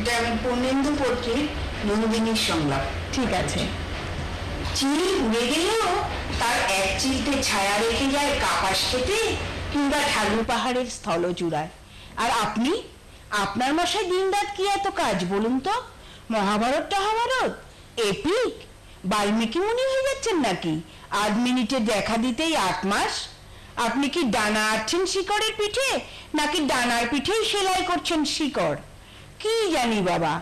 এটা আমি পূর্ণেন্দু পত্রী নন্দিনীর সংলাপ। ঠিক আছে। চিল উড়ে গেলেও তার এক চিলতে ছায়া রেখে যায় কাপাস খেতে কিংবা ঢালু পাহাড়ের স্থলচূড়ায়। আর আপনি, আপনার মশাই দিনরাত কি এত কাজ বলুন তো? মহাভারত টহাভারত, এপিক, বাল্মীকি মুনি হয়ে যাচ্ছেন নাকি? 8 মিনিটে দেখা দিতেই 8 মাস। আপনি কি ডানা আটছেন শিকড়ের পিঠে, নাকি ডানার পিঠেই সেলাই করছেন শিকড়? কি জানি বাবা,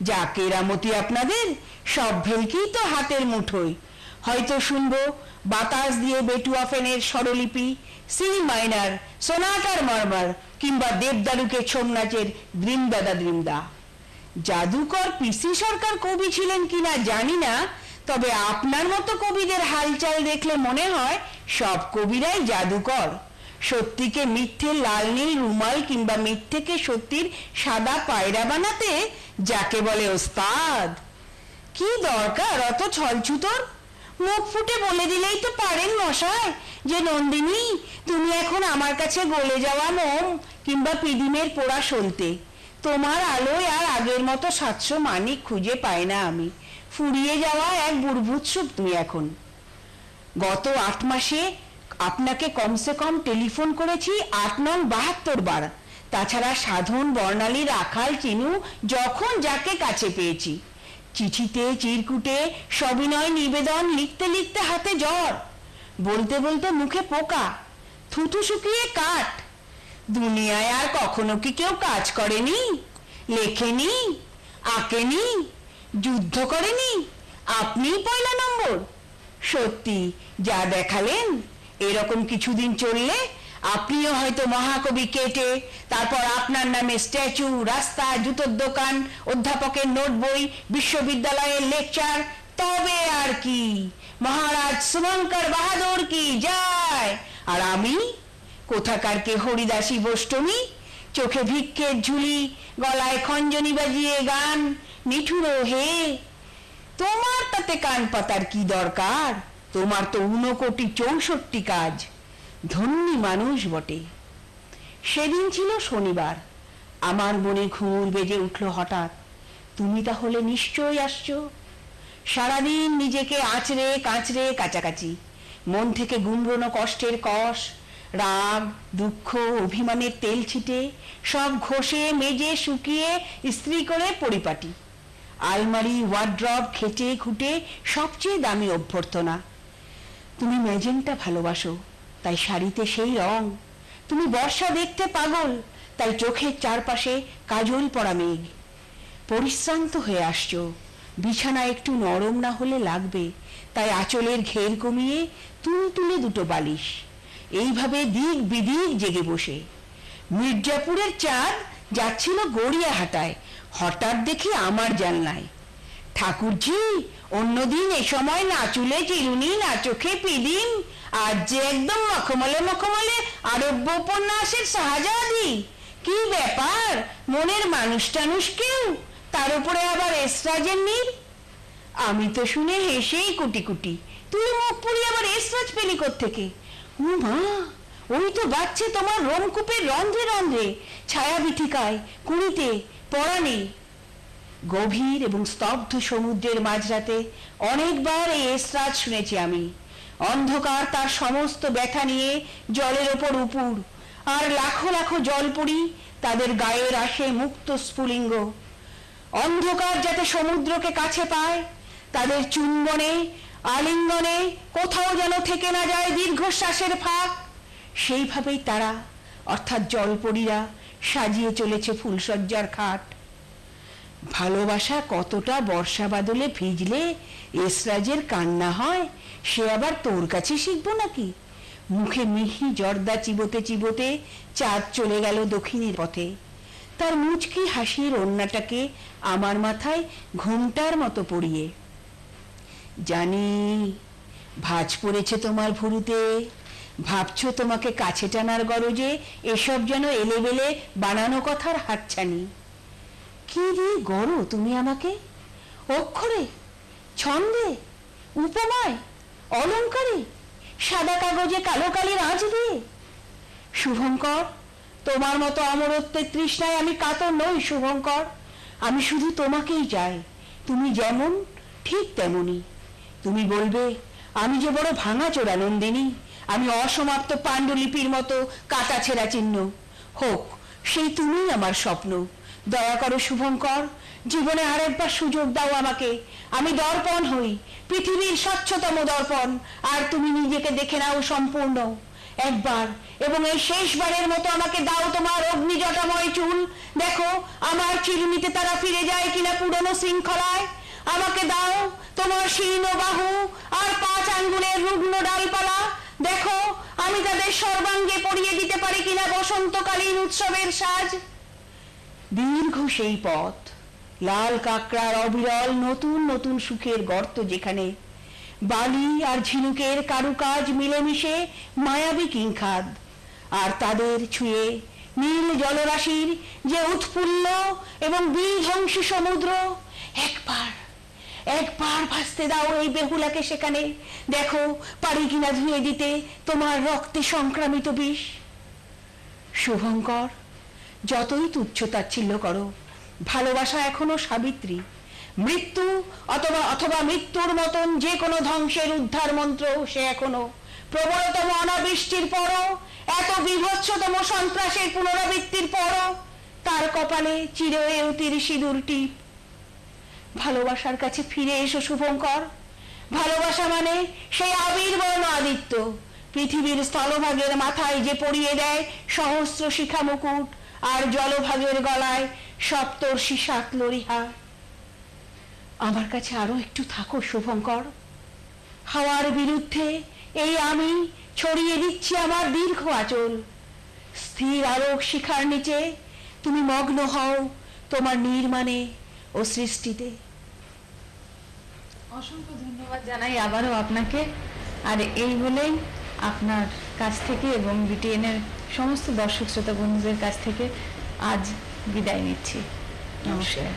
যা কেরামতি আপনাদের, সব ভেলকি তো হাতের মুঠোয়। হয়তো শুনবো বাতাস দিয়ে বেটুয়াফেনের স্বরলিপি, সি মাইনার, সোনাটার মারমার, কিংবা দেবদারুকে ছৌ নাচের দ্রিমদাদা দ্রিমদা। জাদুকর পিসি সরকার কবি ছিলেন কিনা জানি না, তবে আপনার মতো কবিদের হালচাল দেখলে মনে হয় সব কবিরাই জাদুকর। সত্যিকে মিথ্যে লাল নীল রুমাল কিংবা মিথ্যেকে সত্যির সাদা পায়রা বানাতে যাকে বলে ওস্তাদ। কি দরকার অত ছলছুতর? মুখ ফুটে বলে দিলেই তো পারেন মশাই যে নন্দিনী, তুমি এখন আমার কাছে গলে যাওয়া মোম কিংবা পিদিমের পোড়া সলতে। তোমার আলোয় আর আগের মতো 700 মানিক খুঁজে পাই না আমি। ফুরিয়ে যাওয়া এক বুড়ভুত সুপ তুমি এখন। গত 8 মাসে আপনাকে কমসে কম টেলিফোন করেছি 8 নং 72 বার। তাছাড়া সাধন বর্ণালী রাখাল চিনু যখন যাকে কাছে পেয়েছি। চিঠিতে চিরকুটে সবিনয় নিবেদন লিখতে লিখতে হাতে জ্বর, বলতে বলতে মুখে পোকা, থুতু শুকিয়ে কাঠ। দুনিয়ায় আর কখনো কি কেউ কাজ করেনি, লেখেনি, আঁকেনি, যুদ্ধ করেনি? আপনিই পয়লা নম্বর। সত্যি যা দেখালেন, এরকম কিছুদিন চললে আপনিও হয়তো মহাকবি কেটে, তারপর আপনার নামে স্ট্যাচু, রাস্তা, জুতোর দোকান, অধ্যাপকের নোট বই, বিশ্ববিদ্যালয়ের লেকচার। তবে আর কি, মহারাজ শুভঙ্কর বাহাদুর কি যায়। আর আমি কোথাকার কে হরিদাসী বষ্টমী, চোখে ভিক্ষের ঝুলি, গলায় খঞ্জনি বাজিয়ে গান, নিঠুর হে। তোমার তাতে কান পাতার কি দরকার? তোমার তো 69 কাজ। ধন্যী মানুষ বটে। সেদিন ছিল শনিবার। আমার মনে ঘুর বেজে উঠল হঠাৎ, তুমি তাহলে নিশ্চয়ই আসছো। সারাদিন নিজেকে আঁচড়ে কাঁচড়ে কাছাকাছি, মন থেকে গুমড়োনো কষ্টের কষ, রাগ, দুঃখ, অভিমানের তেল ছিটে সব ঘষে মেজে শুকিয়ে ইস্ত্রি করে পরিপাটি। আলমারি, ওয়ার্ড্রব খেটে খুঁটে সবচেয়ে দামি অভ্যর্থনা। তুমি ম্যাজেন্টা ভালোবাসো, তাই শাড়িতে সেই রং। তুমি বর্ষা দেখতে পাগল, তাই চোখের চারপাশে কাজল পড়া মেঘ। পরিশ্রান্ত হয়ে আসছো, বিছানা একটু নরম না হলে লাগবে, তাই আঁচলের ঘের কমিয়ে তুলে 2 বালিশ। এইভাবে দিক বিদিক জেগে বসে। মির্জাপুরের চাঁদ যাচ্ছিল গড়িয়াহাটায়, হঠাৎ দেখি আমার জানলায়। ঠাকুরজি, অন্যদিন এ সময় না চুলে চিরুনি, না চোখে পিদিম, আজ যে একদম মখমলে মখমলে আরব্য উপন্যাসের শাহজাদি। কি ব্যাপার, মনের মানুষ টানুষ কেউ, তার উপরে আবার এসরাজের নীর। আমি তো শুনে হেসেই কুটি কুটি, তুই মুখ পুড়ি আবার এসরাজ পেলি কোত্থেকে? মা, ওই তো বাচ্চে তোমার রোমকূপের রন্ধ্রে রন্ধ্রে, ছায়া বিথিকায়, কুড়িতে, পরাণে। গভীর এবং স্তব্ধ সমুদ্রের মাঝরাতে অনেকবার এই এসরাজ শুনেছি আমি। অন্ধকার তার সমস্ত ব্যথা নিয়ে জলের ওপর উপুর, আর লাখো লাখো জলপরি তাদের গায়ের আসে মুক্ত স্ফুলিঙ্গ। অন্ধকার যাতে সমুদ্রকে কাছে পায়, তাদের চুম্বনে আলিঙ্গনে কোথাও যেন থেকে না যায় দীর্ঘশ্বাসের ফাঁক, সেইভাবেই তারা অর্থাৎ জলপরীরা সাজিয়ে চলেছে ফুলসজ্জার খাট। ভালোবাসা কতটা বর্ষা বাদলে ভিজলে এসরাজের কান্না হয়, সে আবার তোর কাছে শিখবো নাকি? মুখে মিহি জর্দা চিবোতে চিবোতে চাঁদ চলে গেল দক্ষিণের পথে। তার মুচকি হাসির ওড়নাটাকে আমার মাথায় ঘোমটার মতো পরিয়ে। জানি ভাঁজ পড়েছে তোমার ভুরুতে, ভাবছো তোমাকে কাছে টানার গরজে এসব যেন এলেবেলে বানানো কথার হাতছানি। কি দিয়ে গড়ো তুমি আমাকে? অক্ষরে, ছন্দে, উপমায়, অলঙ্কারে, সাদা কাগজে কালো কালির আঁচ দিয়ে? শুভঙ্কর, তোমার মতো অমরত্বের তৃষ্ণায় আমি কাতর নই শুভঙ্কর। আমি শুধু তোমাকেই চাই, তুমি যেমন ঠিক তেমনই। তুমি বলবে আমি যে বড় ভাঙাচোরা নন্দিনী, আমি অসমাপ্ত পাণ্ডুলিপির মতো কাটা ছেঁড়া চিহ্ন। হোক সেই তুমিই আমার স্বপ্ন। দয়া করো শুভঙ্কর, জীবনে আরেকবার সুযোগ দাও আমাকে। আমি দর্পণ হই, পৃথিবীর স্বচ্ছতম দর্পণ, আর তুমি নিজেকে দেখে নাও সম্পূর্ণ একবার, এবং এই শেষবারের মতো আমাকে দাও তোমার অগ্নিজটাময় চুল। দেখো আমার চিরুনিতে তারা ফিরে যায় কিনা পুরনো শৃঙ্খলায়। আমাকে দাও তোমার শীর্ণ বাহু আর 5 আঙ্গুলের রুগ্ন ডালপালা। দেখো আমি তাদের সর্বাঙ্গে পরিয়ে দিতে পারি কিনা বসন্তকালীন উৎসবের সাজ। দীর্ঘ সেই পথ, লাল কাঁকড়ার অবিরল নতুন নতুন সুখের গর্ত, যেখানে বালি আর ঝিনুকের কারুকাজ মিলেমিশে মায়াবী কিংখাদ, আর তাদের ছুঁয়ে নীল জলরাশির যে উৎফুল্ল এবং বিধ্বংসী সমুদ্র। একবার একবার ভাসতে দাও এই বেহুলাকে সেখানে। দেখো পারি কিনা ধুয়ে দিতে তোমার রক্তে সংক্রামিত বিষ। শুভঙ্কর, যতই তুচ্ছ তাচ্ছিল্য করো, ভালোবাসা এখনো সাবিত্রী। মৃত্যু অথবা মৃত্যুর মতন যে কোনো ধ্বংসের উদ্ধার মন্ত্র সে এখনো। প্রবলতম অনাবৃষ্টির পরও, এত বিভৎসতম সন্ত্রাসের পুনরাবৃত্তির পরও তার কপালে চিরয়ুতির সিঁদুর টিপ। ভালোবাসার কাছে ফিরে এসো শুভঙ্কর। ভালোবাসা মানে সেই আবির্বর্ণ আদিত্য, পৃথিবীর স্থলভাগের মাথায় যে পরিয়ে দেয় সহস্র শিখা মুকুট, আর জলভাগের গলায় সপ্তর্ষি সাতলরিহা। আমার কাছে আরো একটু থাকো শুভঙ্কর। হাওয়ার বিরুদ্ধে এই আমি ছড়িয়ে দিচ্ছি আমার দীর্ঘ আঁচল। স্থির আলোক শিখার নিচে তুমি মগ্ন হও তোমার নির্মাণে ও সৃষ্টিতে। অসংখ্য ধন্যবাদ জানাই আবারও আপনাকে। আর এই বলেই আপনার কাছ থেকে এবং BTN এর সমস্ত দর্শক শ্রোতা বন্ধুদের কাছ থেকে আজ বিদায় নিচ্ছি। নমস্কার।